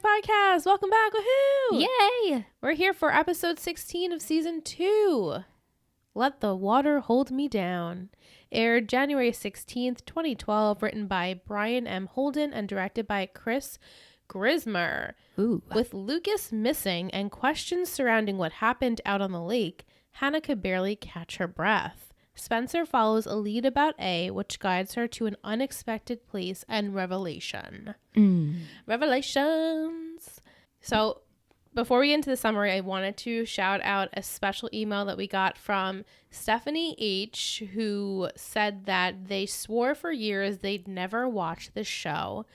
Podcast. Welcome back. Woohoo! Yay! We're here for episode 16 of season 2. Let the Water Hold Me Down. Aired January 16th, 2012. Written by Bryan M. Holden and directed by Chris Grismer. Ooh. With Lucas missing and questions surrounding what happened out on the lake, Hannah could barely catch her breath. Spencer follows a lead about A, which guides her to an unexpected place and revelation. Revelations. So before we get into the summary, I wanted to shout out a special email that we got from Stephanie H., who said that they swore for years they'd never watch the show,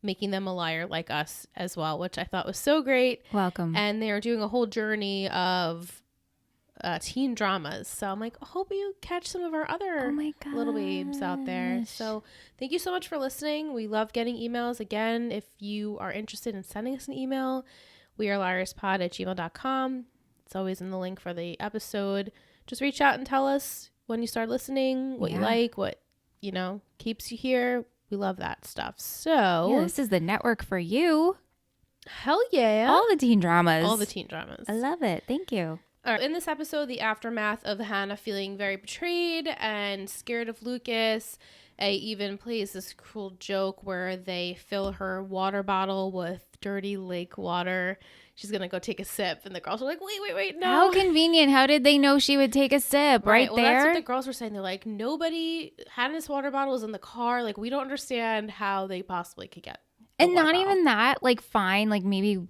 making them a liar like us as well, which I thought was so great. Welcome. And they are doing a whole journey of teen dramas. So I'm like, I hope you catch some of our other little babes out there. So thank you so much for listening. We love getting emails. Again, if you are interested in sending us an email, we are liarspod@gmail.com. It's always in the link for the episode. Just reach out and tell us when you start listening, what you like, what, keeps you here. We love that stuff. So this is the network for you. Hell yeah. All the teen dramas. All the teen dramas. I love it. Thank you. All right, in this episode, the aftermath of Hannah feeling very betrayed and scared of Lucas. A even plays this cruel joke where they fill her water bottle with dirty lake water. She's going to go take a sip. And the girls are like, wait, no. How convenient. How did they know she would take a sip right well, there? That's what the girls were saying. They're like, Hannah's water bottle is in the car. Like, we don't understand how they possibly could get and not even that, like, fine. Like, maybe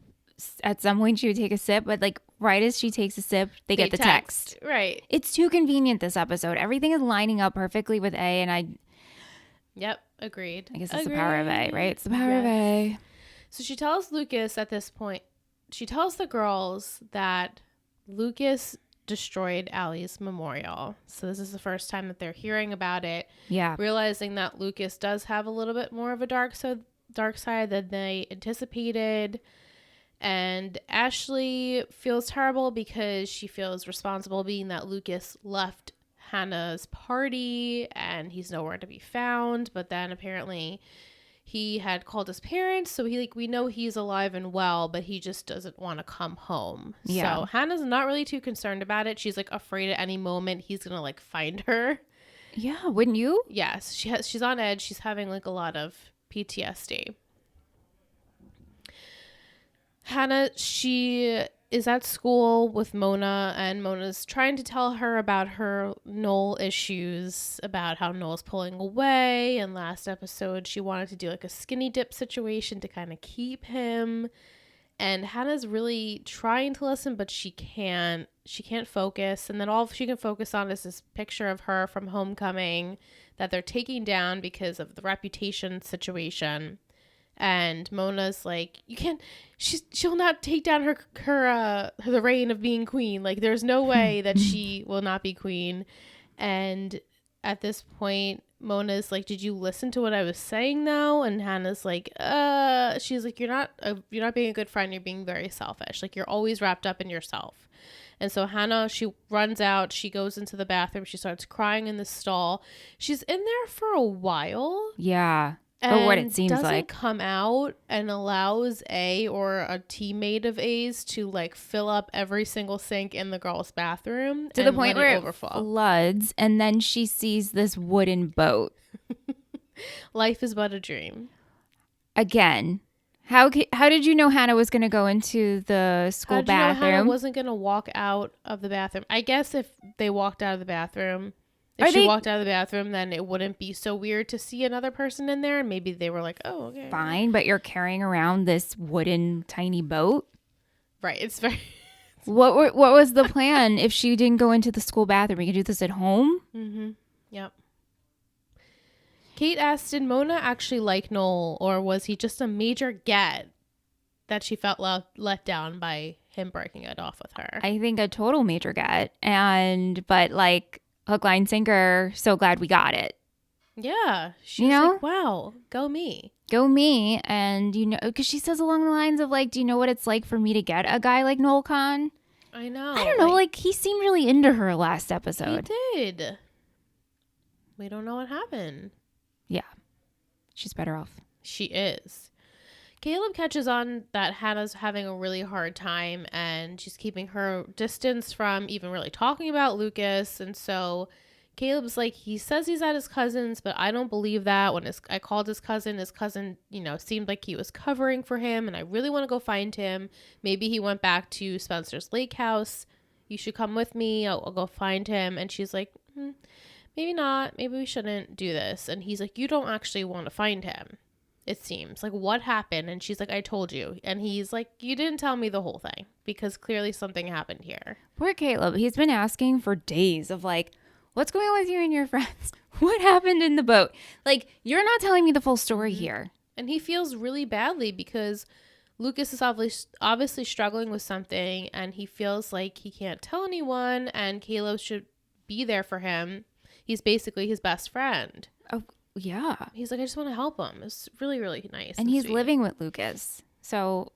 at some point she would take a sip, but like right as she takes a sip, they get the text. Right. It's too convenient this episode. Everything is lining up perfectly with A, and Yep, agreed. I guess it's the power of A, right? It's the power of A. So she tells Lucas at this point, she tells the girls that Lucas destroyed Allie's memorial. So this is the first time that they're hearing about it. Yeah. Realizing that Lucas does have a little bit more of a dark side than they anticipated. And Ashley feels terrible because she feels responsible, being that Lucas left Hannah's party and he's nowhere to be found. But then apparently he had called his parents, so we know he's alive and well, but he just doesn't want to come home. Yeah. So Hannah's not really too concerned about it. She's like afraid at any moment he's gonna like find her. Yeah, wouldn't you? Yes, she's on edge. She's having like a lot of PTSD. Hannah, she is at school with Mona, and Mona's trying to tell her about her Noel issues, about how Noel's pulling away. And last episode, she wanted to do like a skinny dip situation to kind of keep him. And Hannah's really trying to listen, but she can't focus. And then all she can focus on is this picture of her from Homecoming that they're taking down because of the reputation situation. And Mona's like, you can't, she'll not take down the reign of being queen. Like, there's no way that she will not be queen. And at this point, Mona's like, did you listen to what I was saying though? And Hannah's like, she's like, you're not being a good friend. You're being very selfish. Like, you're always wrapped up in yourself. And so Hannah, she runs out. She goes into the bathroom. She starts crying in the stall. She's in there for a while. Yeah. Or what it seems doesn't like. Come out and allows A or a teammate of A's to like fill up every single sink in the girls' bathroom to the point where it floods, and then she sees this wooden boat. Life is but a dream. Again, how did you know Hannah was going to go into the school bathroom? How did you know Hannah wasn't going to walk out of the bathroom? I guess if they walked out of the bathroom. If she walked out of the bathroom, then it wouldn't be so weird to see another person in there. And maybe they were like, oh, okay. Fine, but you're carrying around this wooden tiny boat? Right. It's very... What was the plan if she didn't go into the school bathroom? We could do this at home? Mm-hmm. Yep. Kate asked, did Mona actually like Noel, or was he just a major get that she felt let down by him breaking it off with her? I think a total major get. But like... hook, line, sinker. So glad we got it. Yeah. She's like, wow, go me. Go me. And, because she says along the lines of like, do you know what it's like for me to get a guy like Noel Khan? I know. I don't know. Like, he seemed really into her last episode. He did. We don't know what happened. Yeah. She's better off. She is. Caleb catches on that Hannah's having a really hard time and she's keeping her distance from even really talking about Lucas. And so Caleb's like, he says he's at his cousin's, but I don't believe that. When I called his cousin, seemed like he was covering for him, and I really want to go find him. Maybe he went back to Spencer's lake house. You should come with me. I'll go find him. And she's like, maybe not. Maybe we shouldn't do this. And he's like, you don't actually want to find him, it seems. Like, what happened? And she's like, I told you. And he's like, you didn't tell me the whole thing, because clearly something happened here. Poor Caleb. He's been asking for days of like, what's going on with you and your friends? What happened in the boat? Like, you're not telling me the full story here. And he feels really badly because Lucas is obviously struggling with something, and he feels like he can't tell anyone, and Caleb should be there for him. He's basically his best friend. Oh, yeah. He's like, I just want to help him. It's really, really nice. And he's sweet. living with Lucas. So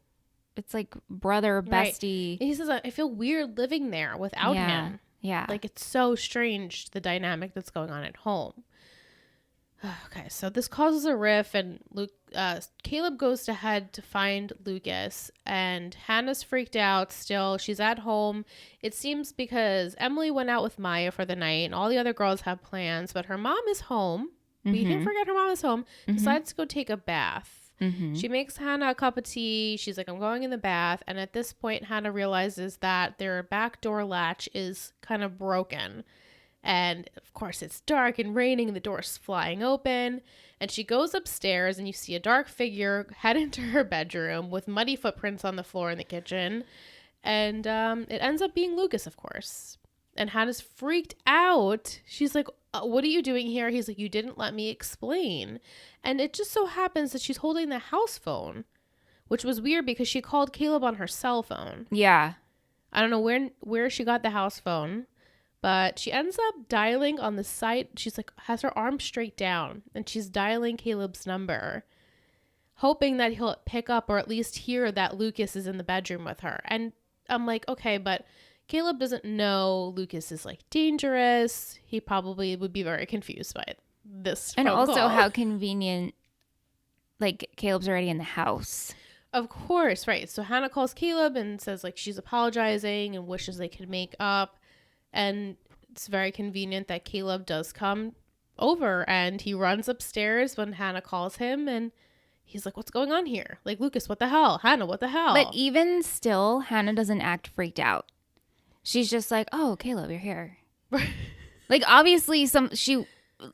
it's like brother, bestie. Right. And he says, I feel weird living there without him. Yeah. Like, it's so strange, the dynamic that's going on at home. Okay, so this causes a rift, and Caleb goes ahead to find Lucas, and Hannah's freaked out still. She's at home. It seems because Emily went out with Maya for the night, and all the other girls have plans, but her mom is home. We didn't forget her mom is home. Decides to go take a bath. She makes Hannah a cup of tea. She's like, I'm going in the bath. And at this point, Hannah realizes that their back door latch is kind of broken. And of course, it's dark and raining, and the door's flying open. And she goes upstairs, and you see a dark figure head into her bedroom with muddy footprints on the floor in the kitchen. And it ends up being Lucas, of course. And Hannah's freaked out. She's like, what are you doing here? He's like, you didn't let me explain. And it just so happens that she's holding the house phone, which was weird because she called Caleb on her cell phone. Yeah. I don't know where she got the house phone, but she ends up dialing on the side. She's like, has her arm straight down, and she's dialing Caleb's number, hoping that he'll pick up or at least hear that Lucas is in the bedroom with her. And I'm like, okay, but Caleb doesn't know Lucas is like dangerous. He probably would be very confused by this. And also call. how convenient, like, Caleb's already in the house. Of course, right. So Hannah calls Caleb and says like she's apologizing and wishes they could make up. And it's very convenient that Caleb does come over, and he runs upstairs when Hannah calls him, and he's like, what's going on here? Like, Lucas, what the hell? Hannah, what the hell? But even still, Hannah doesn't act freaked out. She's just like, oh, Caleb, you're here. Like, obviously, she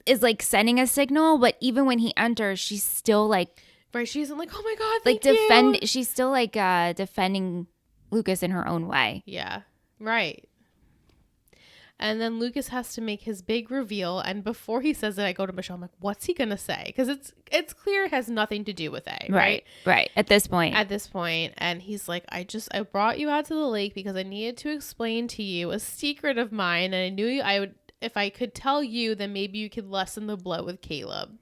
is like sending a signal, but even when he enters, she's still like, right? She isn't like, oh my God, like thank you. She's still like defending Lucas in her own way. Yeah, right. And then Lucas has to make his big reveal, and before he says it, I go to Michelle. I'm like, what's he gonna say? Because it's clear it has nothing to do with A, right? Right. At this point, and he's like, I brought you out to the lake because I needed to explain to you a secret of mine, and I knew I would, if I could tell you, then maybe you could lessen the blow with Caleb.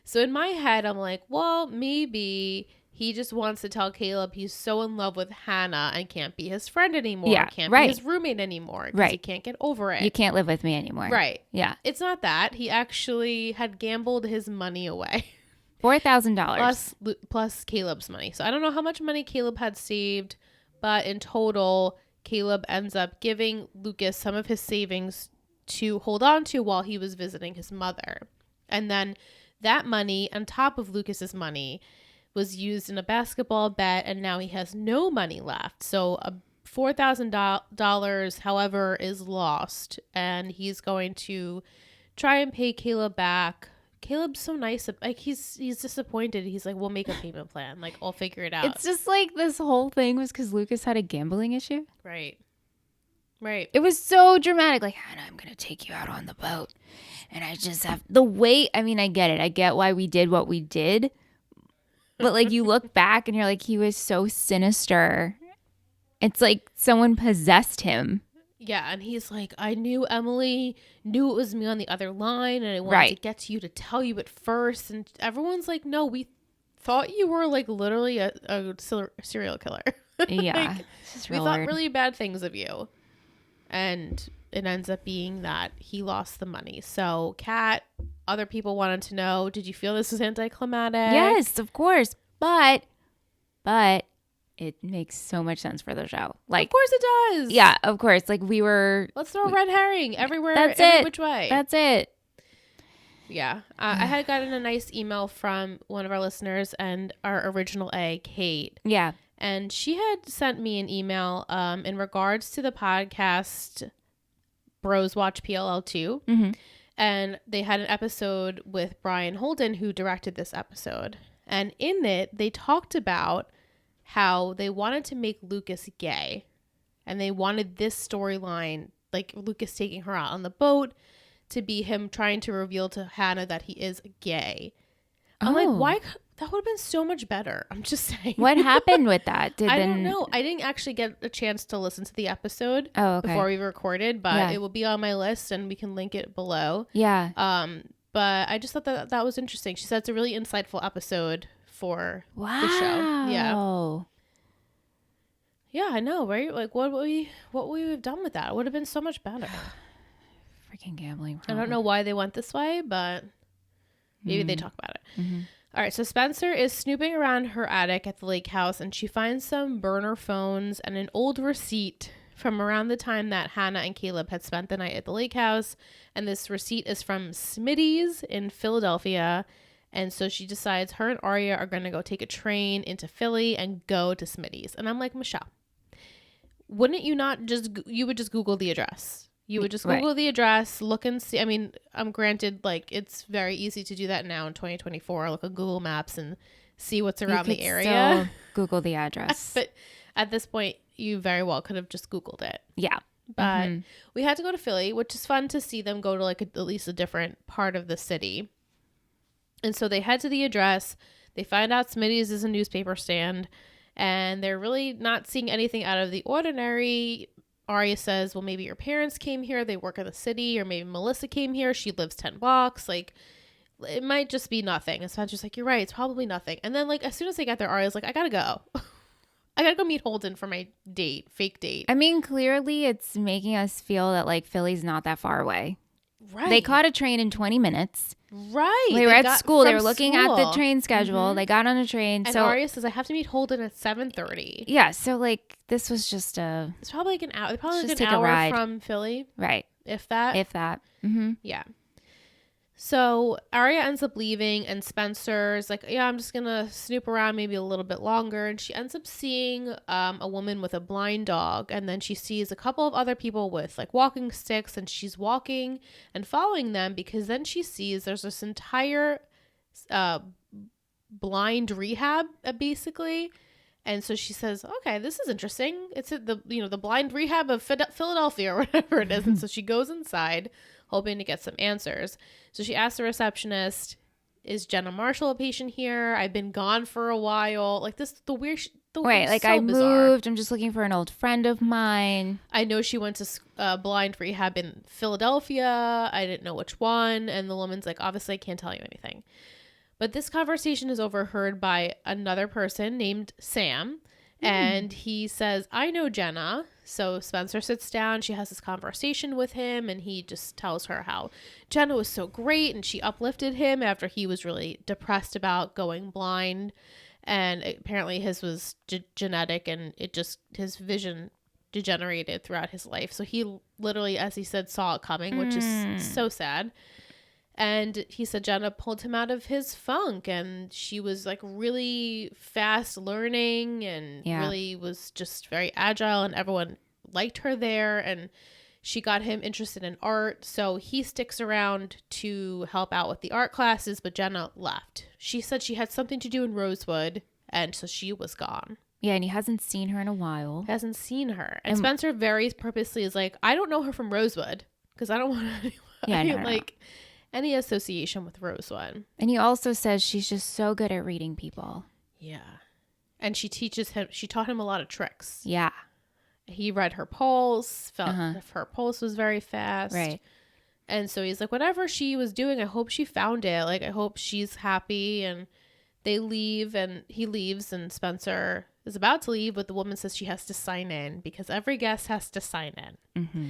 So in my head, I'm like, well, maybe he just wants to tell Caleb he's so in love with Hannah and can't be his friend anymore. Yeah, can't be his roommate anymore. Right. He can't get over it. You can't live with me anymore. Right. Yeah. It's not that. He actually had gambled his money away. $4,000. Plus Caleb's money. So I don't know how much money Caleb had saved, but in total, Caleb ends up giving Lucas some of his savings to hold on to while he was visiting his mother. And then that money, on top of Lucas's money, was used in a basketball bet, and now he has no money left. So $4,000, however, is lost, and he's going to try and pay Caleb back. Caleb's so nice. Like, he's disappointed. He's like, we'll make a payment plan. Like, I'll figure it out. It's just like this whole thing was because Lucas had a gambling issue. Right. It was so dramatic. Like, Hannah, I'm going to take you out on the boat. And I just have the way. I mean, I get it. I get why we did what we did. But, like, you look back and you're like, he was so sinister. It's like someone possessed him. Yeah, and he's like, I knew Emily knew it was me on the other line, and I wanted to get to you to tell you it first. And everyone's like, no, we thought you were, like, literally a serial killer. Yeah. We thought really bad things of you. And it ends up being that he lost the money. So, Kat, other people wanted to know, did you feel this was anticlimactic? Yes, of course. But but it makes so much sense for the show. Like, of course it does. Yeah, of course. Like let's throw a red herring everywhere. That's every it. Which way? That's it. Yeah. I had gotten a nice email from one of our listeners and our original A, Kate. Yeah. And she had sent me an email in regards to the podcast Bros Watch PLL 2. Mm-hmm. And they had an episode with Bryan Holden, who directed this episode. And in it, they talked about how they wanted to make Lucas gay. And they wanted this storyline, like Lucas taking her out on the boat, to be him trying to reveal to Hannah that he is gay. I'm like, why? That would have been so much better. I'm just saying. What happened with that? I don't know. I didn't actually get a chance to listen to the episode before we recorded, but it will be on my list and we can link it below. Yeah. But I just thought that was interesting. She said it's a really insightful episode for the show. Yeah. Yeah, I know, right? Like what we have done with that? It would have been so much better. Freaking gambling. I don't know why they went this way, but maybe they talk about it. Mm-hmm. All right, so Spencer is snooping around her attic at the lake house, and she finds some burner phones and an old receipt from around the time that Hannah and Caleb had spent the night at the lake house. And this receipt is from Smitty's in Philadelphia. And so she decides her and Aria are going to go take a train into Philly and go to Smitty's. And I'm like, Michelle, wouldn't you not you would just Google the address? You would just Google the address, look and see. I mean, granted, like, it's very easy to do that now in 2024. Look at Google Maps and see what's around the area. Still Google the address. But at this point, you very well could have just Googled it. Yeah. But we had to go to Philly, which is fun to see them go to, like, at least a different part of the city. And so they head to the address. They find out Smitty's is a newspaper stand. And they're really not seeing anything out of the ordinary. Aria says, well, maybe your parents came here. They work in the city. Or maybe Melissa came here. She lives 10 blocks. Like, it might just be nothing. And Spencer's like, you're right. It's probably nothing. And then, like, as soon as they get there, Aria's like, I gotta go. I gotta go meet Holden for my fake date. I mean, clearly it's making us feel that, like, Philly's not that far away. Right. They caught a train in 20 minutes. Right. They were at school. They were looking at the train schedule. They got on a train. And so Aria says, I have to meet Holden at 7:30. Yeah. So, like, this was just It's probably like an hour. Probably like just an take a hour ride. from Philly. Right. If that. Mm-hmm. Yeah. So Aria ends up leaving and Spencer's like, yeah, I'm just going to snoop around maybe a little bit longer. And she ends up seeing a woman with a blind dog. And then she sees a couple of other people with like walking sticks and she's walking and following them because then she sees there's this entire blind rehab basically. And so she says, okay, this is interesting. It's at the blind rehab of Philadelphia or whatever it is. And so she goes inside hoping to get some answers. So she asks the receptionist, is Jenna Marshall a patient here? I've been gone for a while. Like this, right. Like so I moved. I'm just looking for an old friend of mine. I know she went to blind rehab in Philadelphia. I didn't know which one. And the woman's like, obviously I can't tell you anything. But this conversation is overheard by another person named Sam. And he says, I know Jenna. So Spencer sits down. She has this conversation with him. And he just tells her how Jenna was so great. And she uplifted him after he was really depressed about going blind. And apparently his was genetic. And his vision degenerated throughout his life. So he literally, as he said, saw it coming, which is so sad. And he said Jenna pulled him out of his funk and she was like really fast learning and really was just very agile and everyone liked her there. And she got him interested in art. So he sticks around to help out with the art classes, but Jenna left. She said she had something to do in Rosewood and so she was gone. Yeah, and he hasn't seen her in a while. Hasn't seen her. And Spencer very purposely is like, I don't know her from Rosewood because I don't want anyone any association with Rosewood. And he also says she's just so good at reading people. Yeah. And she taught him a lot of tricks. Yeah. He read her pulse, felt if her pulse was very fast. Right. And so he's like, whatever she was doing, I hope she found it. Like, I hope she's happy. And they leave and he leaves and Spencer is about to leave, but the woman says she has to sign in because every guest has to sign in. Mm-hmm.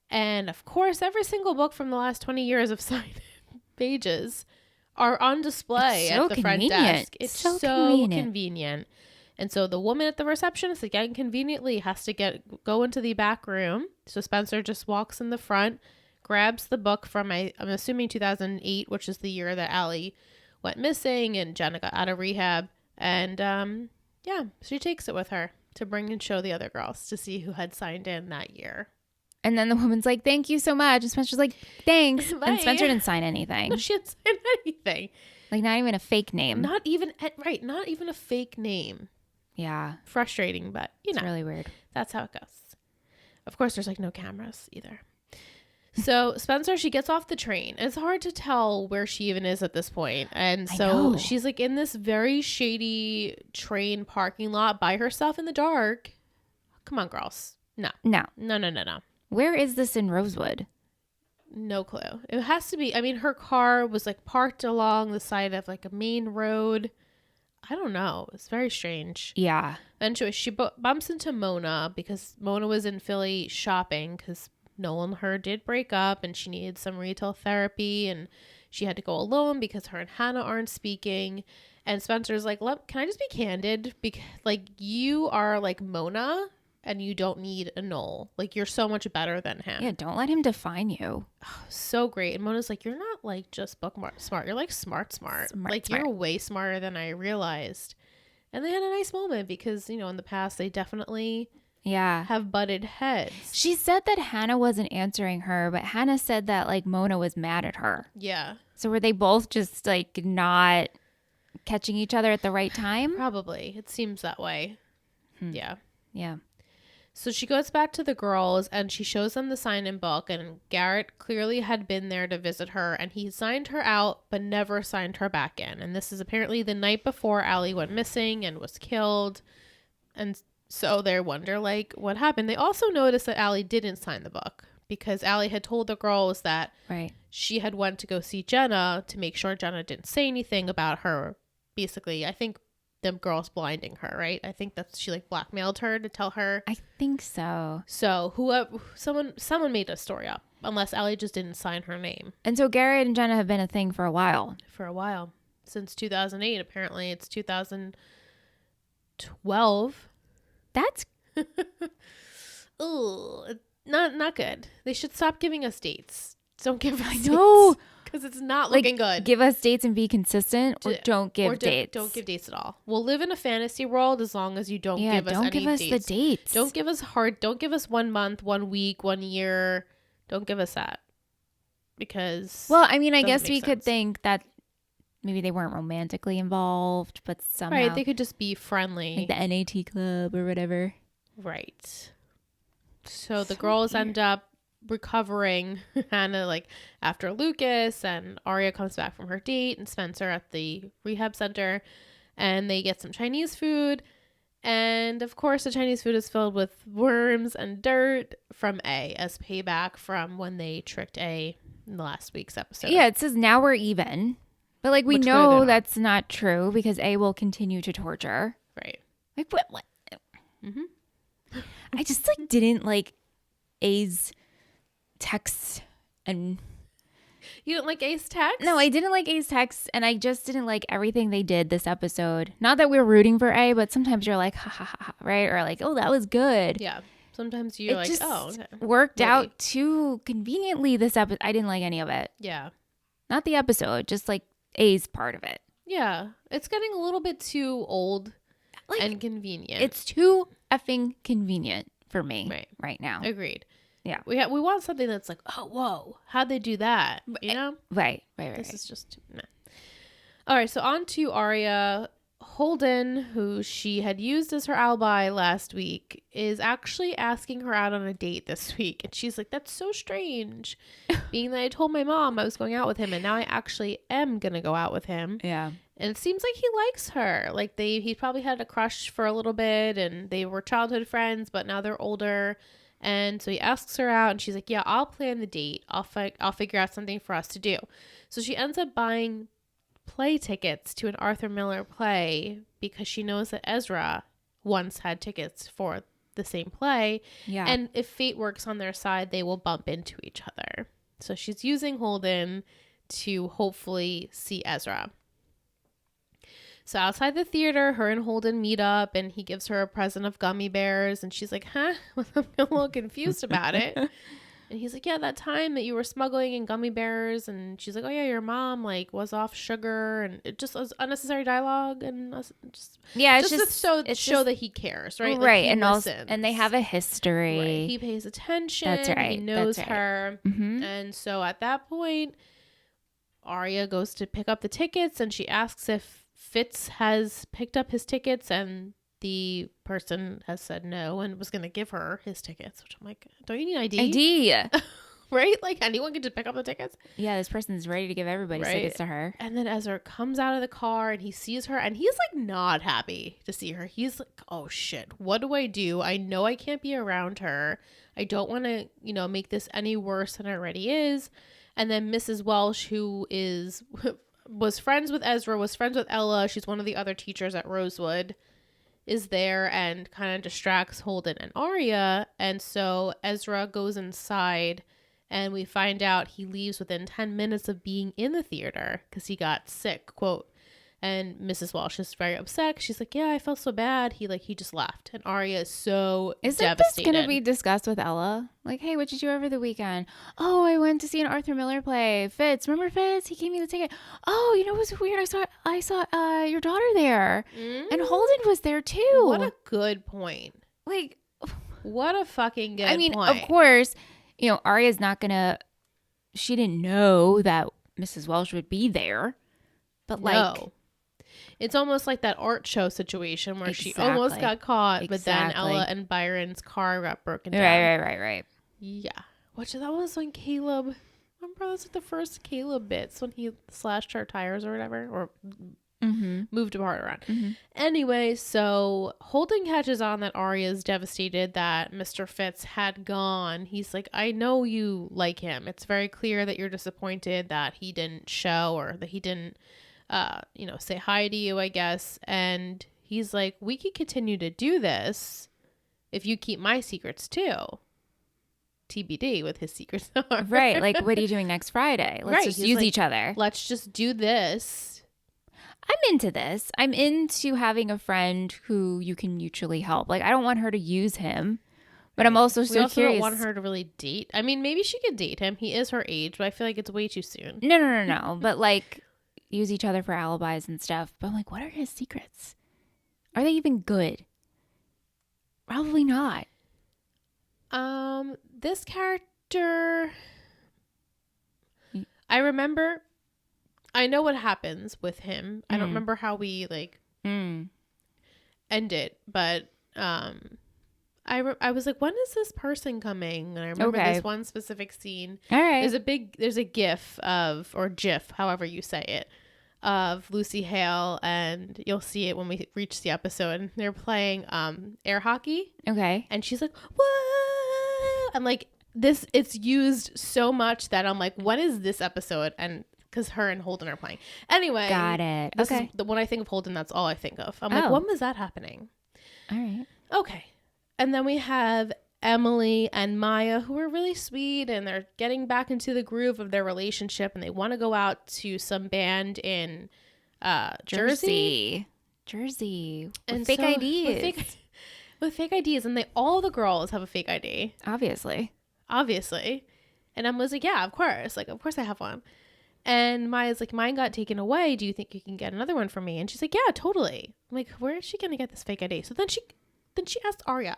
And of course, every single book from the last 20 years of sign-in pages are on display at the front desk. It's so convenient. And so the woman at the receptionist, again, conveniently has to go into the back room. So Spencer just walks in the front, grabs the book from, I'm assuming 2008, which is the year that Allie went missing and Jenna got out of rehab. And she takes it with her to bring and show the other girls to see who had signed in that year. And then the woman's like, thank you so much. And Spencer's like, thanks. Bye. And Spencer didn't sign anything. No, she didn't sign anything. Like, not even a fake name. Not even a fake name. Yeah. Frustrating, but It's really weird. That's how it goes. Of course, there's like no cameras either. So Spencer, she gets off the train. It's hard to tell where she even is at this point. And so she's like in this very shady train parking lot by herself in the dark. Come on, girls. No. Where is this in Rosewood? No clue. It has to be. I mean, her car was like parked along the side of like a main road. I don't know. It's very strange. Yeah. And she bumps into Mona because Mona was in Philly shopping because Noel and her did break up and she needed some retail therapy and she had to go alone because her and Hannah aren't speaking. And Spencer's like, can I just be candid? Because like you are like Mona and you don't need a Noel. Like you're so much better than him. Yeah, don't let him define you. Oh, so great. And Mona's like, you're not like just book smart. You're like smart. You're way smarter than I realized. And they had a nice moment because, in the past they definitely have butted heads. She said that Hannah wasn't answering her, but Hannah said that like Mona was mad at her. Yeah. So were they both just like not catching each other at the right time? Probably. It seems that way. Yeah. Yeah. So she goes back to the girls and she shows them the sign-in book, and Garrett clearly had been there to visit her and he signed her out but never signed her back in. And this is apparently the night before Allie went missing and was killed. And so they wonder like what happened. They also noticed that Allie didn't sign the book because Allie had told the girls that she had went to go see Jenna to make sure Jenna didn't say anything about her. Basically, I think them girls blinding her, right? I think that's she like blackmailed her to tell her. I think so. So someone made a story up, unless Allie just didn't sign her name. And so Garrett and Jenna have been a thing for a while. Since 2008. Apparently it's 2012. That's ooh, not good. They should stop giving us dates. Don't give us dates. Because it's not looking good. Give us dates and be consistent, or don't give dates. Don't give dates at all. We'll live in a fantasy world as long as you don't give us any dates. Don't give us the dates. Don't give us 1 month, 1 week, 1 year. Don't give us that. Because I guess we could think that maybe they weren't romantically involved, but somehow. Right, they could just be friendly. Like the NAT club or whatever. Right. So the girls end up recovering Hannah like after Lucas, and Aria comes back from her date and Spencer at the rehab center, and they get some Chinese food, and of course the Chinese food is filled with worms and dirt from A as payback from when they tricked A in the last week's episode. Yeah, it says now we're even, but like we know that's not true because A will continue to torture. Right. Like what? I just like didn't like A's texts. And you didn't like A's text? No, I didn't like A's texts, and I just didn't like everything they did this episode. Not that we're rooting for A, but sometimes you're like ha ha ha, right? Or like, oh, that was good. Yeah. Sometimes you're like, oh, okay. Worked out too conveniently this episode. I didn't like any of it. Yeah. Not the episode, just like A's part of it. Yeah. It's getting a little bit too old and convenient. It's too effing convenient for me right now. Agreed. Yeah. We want something that's like, oh, whoa, how'd they do that? You know? Right. This is just, nah. All right, so on to Aria. Holden, who she had used as her alibi last week, is actually asking her out on a date this week. And she's like, that's so strange. Being that I told my mom I was going out with him, and now I actually am going to go out with him. Yeah. And it seems like he likes her. Like he probably had a crush for a little bit, and they were childhood friends, but now they're older. And so he asks her out, and she's like, yeah, I'll plan the date. I'll figure out something for us to do. So she ends up buying play tickets to an Arthur Miller play because she knows that Ezra once had tickets for the same play. Yeah. And if fate works on their side, they will bump into each other. So she's using Holden to hopefully see Ezra. So outside the theater, her and Holden meet up, and he gives her a present of gummy bears, and she's like, huh? I'm a little confused about it. And he's like, yeah, that time that you were smuggling in gummy bears. And she's like, oh, yeah, your mom, like, was off sugar. And it just was unnecessary dialogue. And just to show that he cares, right? Like, right. he and listens. also, and they have a history. Right. He pays attention. That's right. He knows That's right. her. Mm-hmm. And so at that point, Aria goes to pick up the tickets. And she asks if Fitz has picked up his tickets. And the person has said no and was going to give her his tickets, which I'm like, don't you need ID? ID. Right? Like, anyone can just pick up the tickets. Yeah, this person's ready to give everybody tickets to her. And then Ezra comes out of the car and he sees her and he's like not happy to see her. He's like, oh shit, what do I do? I know I can't be around her. I don't want to, make this any worse than it already is. And then Mrs. Welsh, who was friends with Ezra, was friends with Ella. She's one of the other teachers at Rosewood, is there and kind of distracts Holden and Aria. And so Ezra goes inside and we find out he leaves within 10 minutes of being in the theater because he got sick, quote. And Mrs. Walsh is very upset. She's like, yeah, I felt so bad. He just left. And Aria is so devastated. This going to be discussed with Ella? Like, hey, what'd you do over the weekend? Oh, I went to see an Arthur Miller play. Fitz, remember Fitz? He gave me the ticket. Oh, you know what was weird? I saw your daughter there. And Holden was there too. What a good point. Like, what a fucking good point. Of course, Aria's not going to, she didn't know that Mrs. Welsh would be there. But no. It's almost like that art show situation where she almost got caught, but then Ella and Byron's car got broken down. Right. Yeah. That was when Caleb, remember that's like the first Caleb bits when he slashed her tires or whatever, or moved a part around. Mm-hmm. Anyway, so Holden catches on that Aria's devastated that Mr. Fitz had gone. He's like, I know you like him. It's very clear that you're disappointed that he didn't show or that he didn't say hi to you, I guess. And he's like, we could continue to do this if you keep my secrets too. TBD with his secrets. Right. Like, what are you doing next Friday? Let's just use each other. Let's just do this. I'm into this. I'm into having a friend who you can mutually help. Like, I don't want her to use him, but I'm also curious. Don't want her to really date. I mean, maybe she could date him. He is her age, but I feel like it's way too soon. No. But like, use each other for alibis and stuff. But I'm like, what are his secrets? Are they even good? Probably not. This character, I remember, I know what happens with him. I don't remember how we end it, but I was like, when is this person coming? And I remember this one specific scene. All right. There's a GIF or GIF, however you say it, of Lucy Hale, and you'll see it when we reach the episode. And they're playing air hockey. Okay. And she's like, whoa! And like this, it's used so much that I'm like, when is this episode? And because her and Holden are playing. Anyway. Got it. Okay. When I think of Holden, that's all I think of. I'm like, when was that happening? All right. Okay. And then we have Emily and Maya, who are really sweet, and they're getting back into the groove of their relationship, and they want to go out to some band in Jersey. With fake IDs. With fake IDs, and all the girls have a fake ID. Obviously. And Emily's like, yeah, of course. Like, of course I have one. And Maya's like, mine got taken away. Do you think you can get another one for me? And she's like, yeah, totally. I'm like, where is she going to get this fake ID? So then she asked Aria.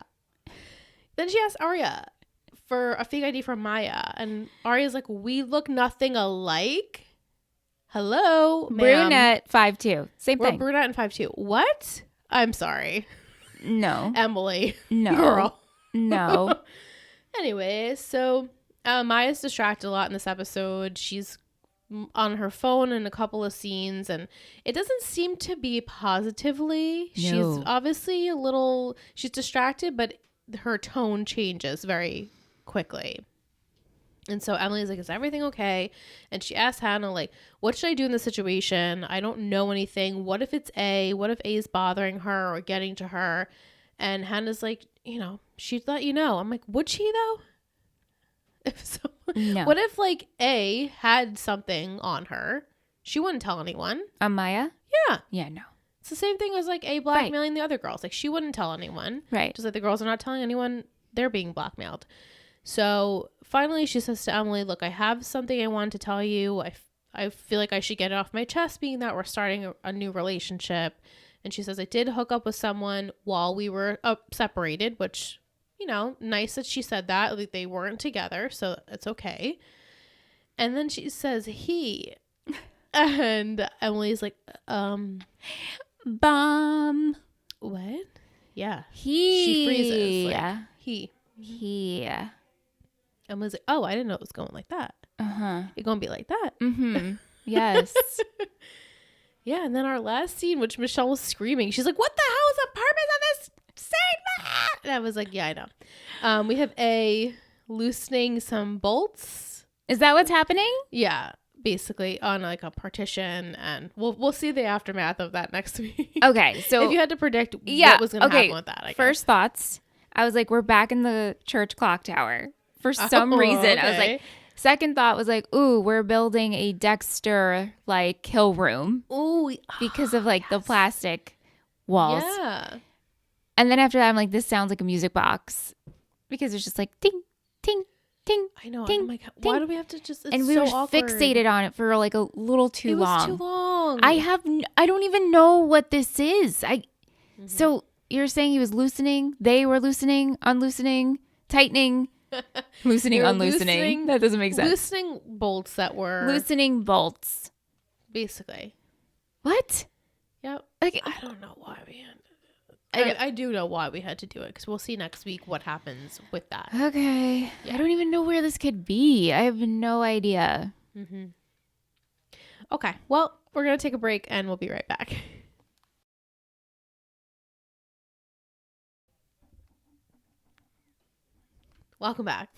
For a fake ID from Maya. And Aria's like, we look nothing alike. Hello, ma'am. Brunette 5'2". Same thing. We're brunette and 5'2". What? I'm sorry. No. Emily. No. Girl. No. Anyway, so Maya's distracted a lot in this episode. She's on her phone in a couple of scenes, and it doesn't seem to be positively. No. She's obviously she's distracted, but her tone changes very quickly. And so Emily's like, is everything okay? And she asks Hannah, like, what should I do in this situation? I don't know anything. What if it's A? What if A is bothering her or getting to her? And Hannah's like, she'd let you know. I'm like, would she though? If so, no. What if A had something on her? She wouldn't tell anyone. Maya? Yeah. Yeah, no. It's the same thing as like A blackmailing the other girls. Like she wouldn't tell anyone. Right. Just like the girls are not telling anyone they're being blackmailed. So finally she says to Emily, look, I have something I want to tell you. I feel like I should get it off my chest being that we're starting a new relationship. And she says, I did hook up with someone while we were separated, which, you know, nice that she said that. Like they weren't together, so it's okay. And then she says, he. And Emily's like, Bomb. What? Yeah. He. She freezes. Like, he. He. Emily's like, oh, I didn't know it was going like that. Uh-huh. It's going to be like that. Mm-hmm. Yes. Yeah, and then our last scene, which Michelle was screaming, she's like, what the hell is the purpose of this scene? And I was like, yeah, I know. We have A loosening some bolts. Is that what's happening? Yeah, basically on like a partition, and we'll see the aftermath of that next week. Okay, so if you had to predict what was going to happen with that, I guess. First thoughts, I was like, we're back in the church clock tower for some reason. Okay. I was like, second thought was like, ooh, we're building a Dexter like kill room. Ooh, because of like the plastic walls. Yeah. And then after that, I'm like, this sounds like a music box because it's just like ting, ting, ting. I know. Ting, I'm like, why do we have to just? It's and we so were awkward. fixated on it for like a little too long. It was too long. I don't even know what this is. So you're saying he was loosening? They were loosening, unloosening, tightening. Loosening, unloosening. That doesn't make sense. Loosening bolts that were loosening bolts. Basically. What? Yep. Like, I don't know why we had. I do know why we had to do it because we'll see next week what happens with that. Okay. Yeah. I don't even know where this could be. I have no idea. Mm-hmm. Okay. Well, we're gonna take a break and we'll be right back. Welcome back.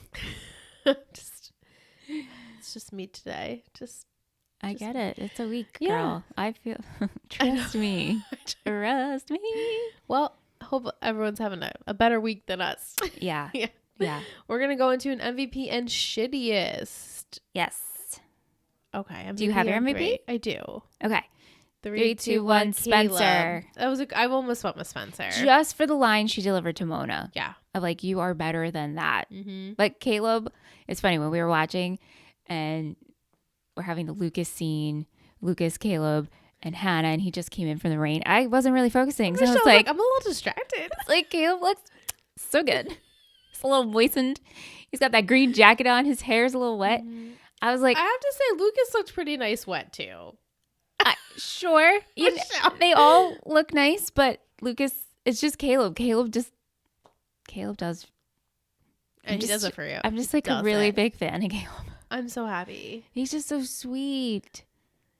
It's just me today. I get it. It's a week, girl. Yeah. I feel. Trust me. Trust me. Well, I hope everyone's having a better week than us. Yeah. Yeah. Yeah. We're gonna go into an MVP and shittiest. Yes. Okay. MVP Do you have your MVP? 3. I do. Okay. 3, 2, 1. Spencer. I almost went with Spencer. Just for the line she delivered to Mona. Yeah. Of like, you are better than that. Mm-hmm. Like Caleb, it's funny when we were watching and we're having the Lucas scene, Lucas, Caleb, and Hannah, and he just came in from the rain. I wasn't really focusing. So I was like, I'm a little distracted. Like, Caleb looks so good. It's a little moistened. He's got that green jacket on. His hair's a little wet. Mm-hmm. I was like, I have to say, Lucas looked pretty nice wet too. Sure. They all look nice, but Lucas, it's just Caleb. Caleb does. And he does it for you. I'm just like a really big fan of Caleb. I'm so happy. He's just so sweet.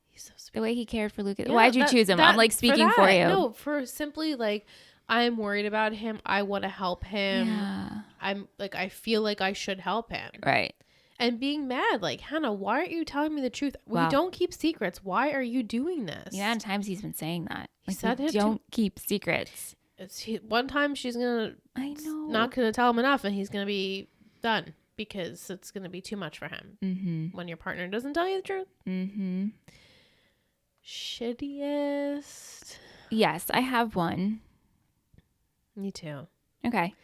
He's so sweet. The way he cared for Lucas. Yeah, Why'd you choose him? I'm like speaking for you. No, for simply like, I'm worried about him. I want to help him. Yeah. I'm like, I feel like I should help him. Right. And being mad, like, Hannah, why aren't you telling me the truth? Wow. We don't keep secrets. Why are you doing this? Yeah, and times he's been saying that. He Like, said we it don't keep secrets. One time she's gonna, I know, not gonna tell him enough, and he's gonna be done because it's gonna be too much for him. Mm-hmm. When your partner doesn't tell you the truth. Mm-hmm. Shittiest. Yes, I have one. Me too. Okay.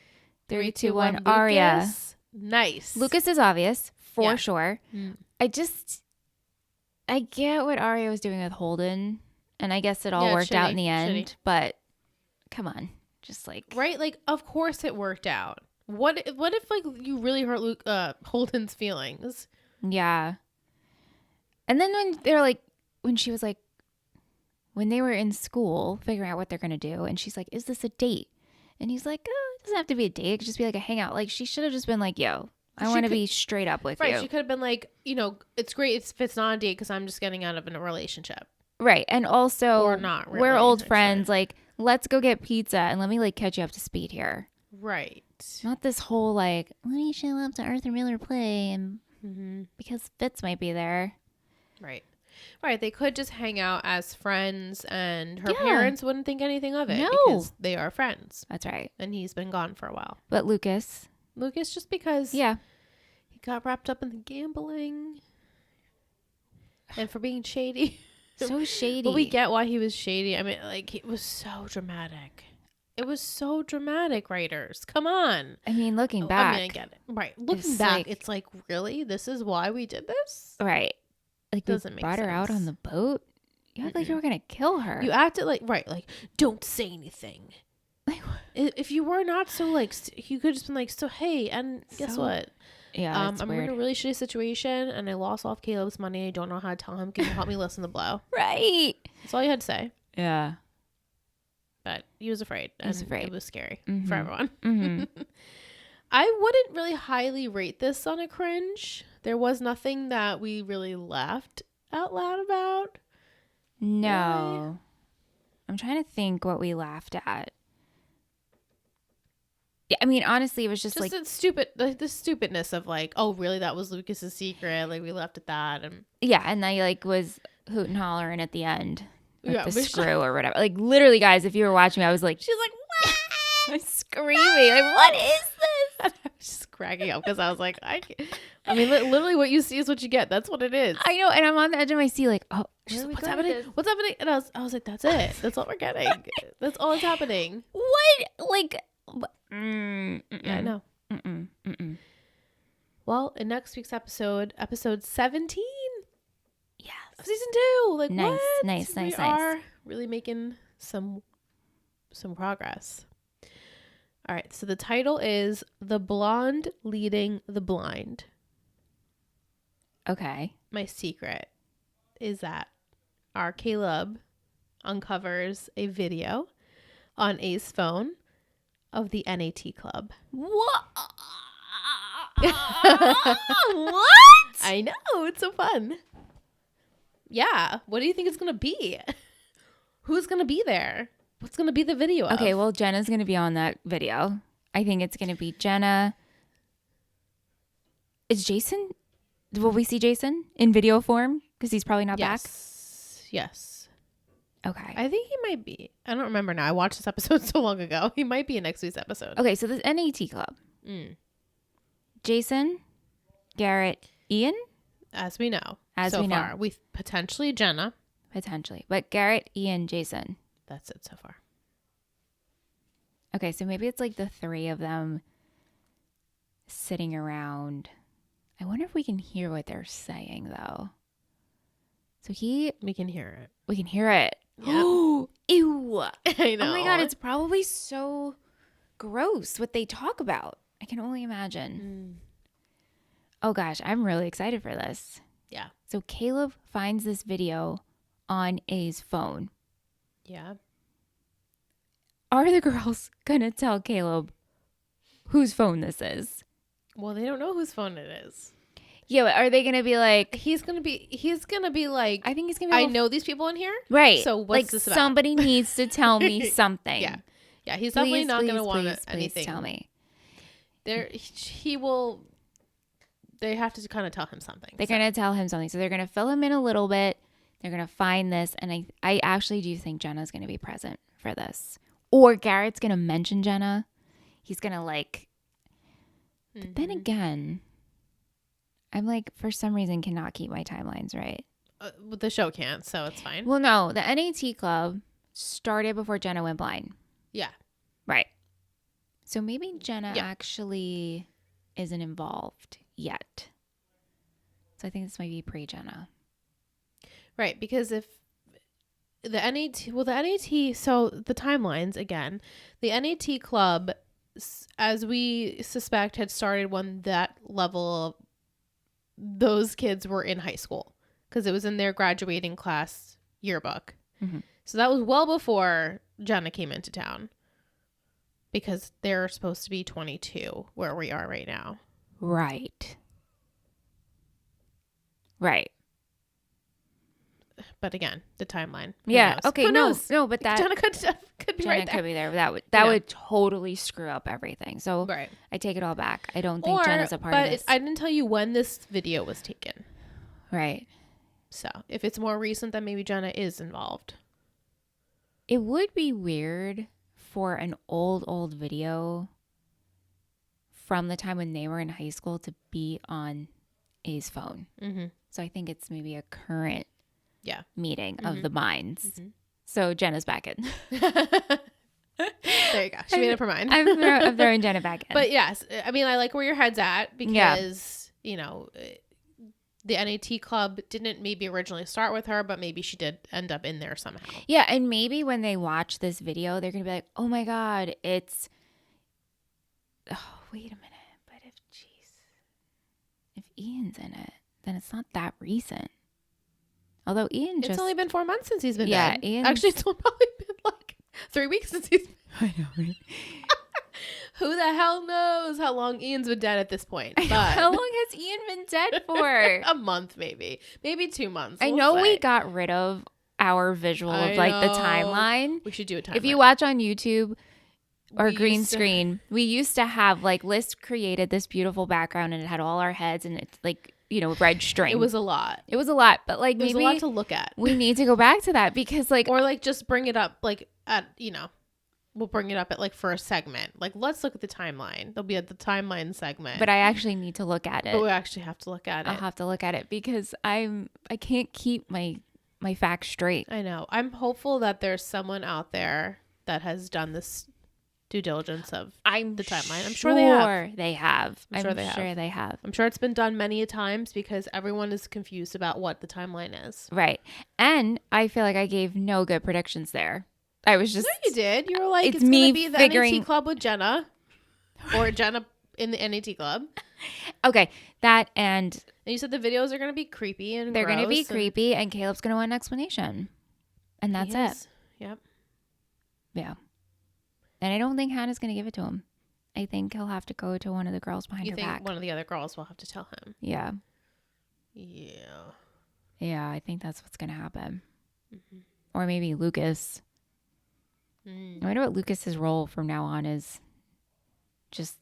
3, 2, 1. Aria. Lucas. Nice. Lucas is obvious for Yeah. sure. I get what Aria was doing with Holden, and I guess it all worked out in the end. But come on, just like right, like of course it worked out. What if like you really hurt Holden's feelings? Yeah. And then when she was like, when they were in school figuring out what they're gonna do, and she's like, "Is this a date?" And he's like, "Oh, it doesn't have to be a date. It could just be like a hangout." Like she should have just been like, "Yo, I want to be straight up with you." Right. She could have been like, it's great if it's not a date because I'm just getting out of a relationship. Right. And also, or not really, we're old friends. Like, let's go get pizza and let me like catch you up to speed here. Right. Not this whole like, let me show up to Arthur Miller play and because Fitz might be there. Right. Right. They could just hang out as friends and her parents wouldn't think anything of it because they are friends. That's right. And he's been gone for a while. But Lucas, just because he got wrapped up in the gambling and for being shady. So shady. But we get why he was shady. I mean, like, it was so dramatic. It was so dramatic, writers. Come on. I mean, looking back. I mean, I get it. Right. Looking back, it's like, really? This is why we did this? Right. Like, doesn't we make brought her out sense. on the boat. You act like you were going to kill her. You acted like, right, like, don't say anything. Like, if you were not so, like, you could have just been like, so, hey, and guess what? Yeah, I'm in a really shitty situation, and I lost all of Caleb's money. I don't know how to tell him. Can you help me lessen the blow? Right. That's all you had to say. Yeah. But he was afraid. He was afraid. It was scary for everyone. Mm-hmm. I wouldn't really highly rate this on a cringe. There was nothing that we really laughed out loud about. No. Really? I'm trying to think what we laughed at. Yeah, I mean, honestly, it was just like the stupidness of like, oh, really? That was Lucas's secret. Like, we left at that, and I like was hoot and hollering at the end with the Michelle, screw or whatever. Like, literally, guys, if you were watching me, I was like, she's like, what? I was screaming, like, what is this? I was just cracking up because I was like, I mean, literally, what you see is what you get. That's what it is. I know, and I'm on the edge of my seat, like, oh, What's happening? What's happening? And I was like, that's it. That's all we're getting. That's all that's happening. What? Like, yeah, I know. Mm-mm. Well, in next week's episode 17, Yes. of season 2. Like, Nice, what? nice. We are really making some progress. All right, so the title is The Blonde Leading the Blind. Okay. My secret is that our Caleb uncovers a video on A's phone of the NAT club. What? What? I know, it's so fun. Yeah, what do you think it's gonna be? Who's gonna be there? What's gonna be the video of? Okay, well, Jenna's gonna be on that video. I think it's gonna be Jenna. Is Jason? Will we see Jason in video form? Because he's probably not back. Yes. Okay. I think he might be. I don't remember now. I watched this episode so long ago. He might be in next week's episode. Okay, so the NAT club. Jason, Garrett, Ian. As we know. As so we know. far. We've potentially Jenna. Potentially. But Garrett, Ian, Jason. That's it so far. Okay, so maybe it's like the three of them sitting around. I wonder if we can hear what they're saying, though. So we can hear it. We can hear it. Yep. Ew. I know. Oh my God, it's probably so gross what they talk about. I can only imagine. Oh gosh, I'm really excited for this. Yeah. So Caleb finds this video on A's phone. Yeah. Are the girls gonna tell Caleb whose phone this is? Well, they don't know whose phone it is. Yeah, but are they gonna be like? He's gonna be like. I think he's gonna be. I know these people in here, right? So what's like this about? Somebody needs to tell me something. Yeah. He's definitely not gonna want anything. Please tell me. He will. They have to kind of tell him something. They're gonna tell him something, so they're gonna fill him in a little bit. They're gonna find this, and I actually do think Jenna's gonna be present for this, or Garrett's gonna mention Jenna. He's gonna like. But then again, I'm like, for some reason, cannot keep my timelines right. But the show can't, so it's fine. Well, no, the NAT club started before Jenna went blind. Yeah. Right. So maybe Jenna actually isn't involved yet. So I think this might be pre-Jenna. Right, because if the NAT, so the timelines, again, the NAT club, as we suspect, had started when that level of those kids were in high school, because it was in their graduating class yearbook. Mm-hmm. So that was well before Jenna came into town, because they're supposed to be 22 where we are right now. Right. But again, the timeline. Yeah. Okay. Who knows? No, but that Jenna could be Jenna right there. could be there. That would totally screw up everything. So right. I take it all back. I don't think Jenna's a part of this. But I didn't tell you when this video was taken. Right. So if it's more recent, then maybe Jenna is involved. It would be weird for an old video from the time when they were in high school to be on A's phone. Mm-hmm. So I think it's maybe a current meeting of the minds. Mm-hmm. So Jenna's back in. There you go. She made up her mind. I'm throwing Jenna back in. But yes, I mean, I like where your head's at because, you know, the NAT club didn't maybe originally start with her, but maybe she did end up in there somehow. Yeah, and maybe when they watch this video, they're going to be like, oh my God, it's... Oh, wait a minute. But if Ian's in it, then it's not that recent. Although it's only been 4 months since he's been dead. Yeah, actually, it's probably been like 3 weeks since he's... I know, right? Who the hell knows how long Ian's been dead at this point? But how long has Ian been dead for? A month, maybe 2 months. I know we got rid of our visual of like the timeline. We should do a timeline. If you watch on YouTube or green screen, we used to have like Liz created this beautiful background and it had all our heads and it's like, you know, red string. It was a lot. But like maybe a lot to look at. We need to go back to that because like, or like just bring it up like at, you know. We'll bring it up at like for a segment. Like, let's look at the timeline. There'll be at the timeline segment. But I actually need to look at it. But we actually have to look at it. I'll have to look at it because I can't keep my facts straight. I know. I'm hopeful that there's someone out there that has done this due diligence of the timeline. I'm sure they have. I'm sure they have. I'm sure it's been done many a times because everyone is confused about what the timeline is. Right. And I feel like I gave no good predictions there. I was just... No, you did. You were like, it's going to be the NAT club with Jenna. Or Jenna in the NAT club. Okay. That and you said the videos are going to be creepy and they're going to be creepy and Caleb's going to want an explanation. And that's it. Yep. Yeah. And I don't think Hannah's going to give it to him. I think he'll have to go to one of the girls behind her back. You think one of the other girls will have to tell him? Yeah. Yeah. Yeah, I think that's what's going to happen. Mm-hmm. Or maybe Lucas. I wonder what Lucas's role from now on is. Just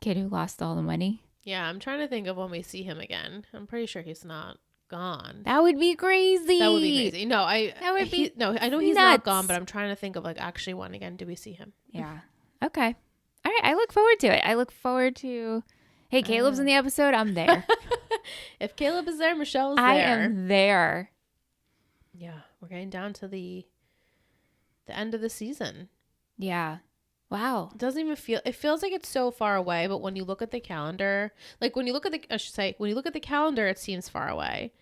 kid who lost all the money. Yeah, I'm trying to think of when we see him again. I'm pretty sure he's not gone. That would be crazy. That would be crazy. No, I know he's not gone, but I'm trying to think of like actually when again do we see him? Yeah. Okay. All right. I look forward to it. I look forward to. Hey, Caleb's in the episode. I'm there. If Caleb is there, Michelle's there. I am there. Yeah, we're getting down to the end of the season. Yeah. Wow. It doesn't even it feels like it's so far away, but when you look at the calendar, like when you look at the calendar, it seems far away.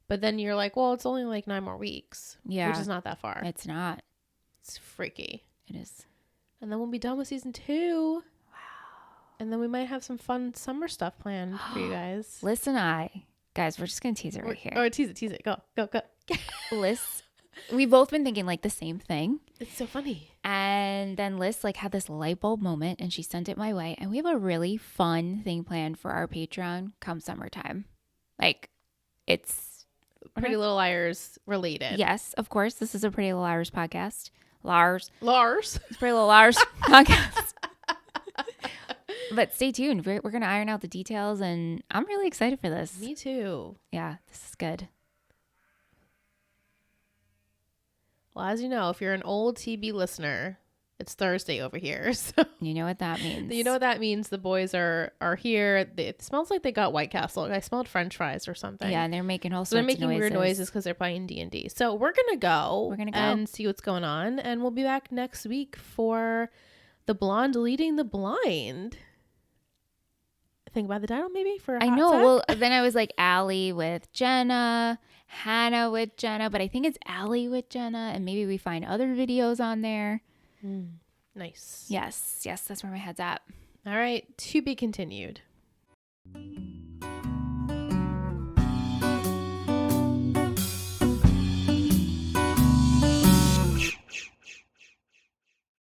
But then you're like, well, it's only like 9 more weeks. Yeah. Which is not that far. It's not. It's freaky. It is. And then we'll be done with season 2. Wow. And then we might have some fun summer stuff planned for you guys. Liz and guys, we're just going to tease it right here. Or tease it. Go. Liz, we've both been thinking like the same thing. It's so funny. And then Liz like had this light bulb moment and she sent it my way. And we have a really fun thing planned for our Patreon come summertime. Like it's Pretty Little Liars related. Yes, of course. This is a Pretty Little Liars podcast. Lars. It's Pretty Little Liars podcast. But stay tuned. We're going to iron out the details and I'm really excited for this. Me too. Yeah, this is good. Well, as you know, if you're an old TB listener, it's Thursday over here. So you know what that means. You know what that means. The boys are here. It smells like they got White Castle. I smelled French fries or something. Yeah, and they're making all sorts of noises. They're making weird noises because they're playing D&D. So we're going to go and see what's going on. And we'll be back next week for The Blonde Leading the Blind. Think about the title maybe for a hot know. sec? Well, then I was like Allie with Jenna, Hannah with Jenna, but I think it's Allie with Jenna, and maybe we find other videos on there. Nice. Yes, that's where my head's at. All right, to be continued.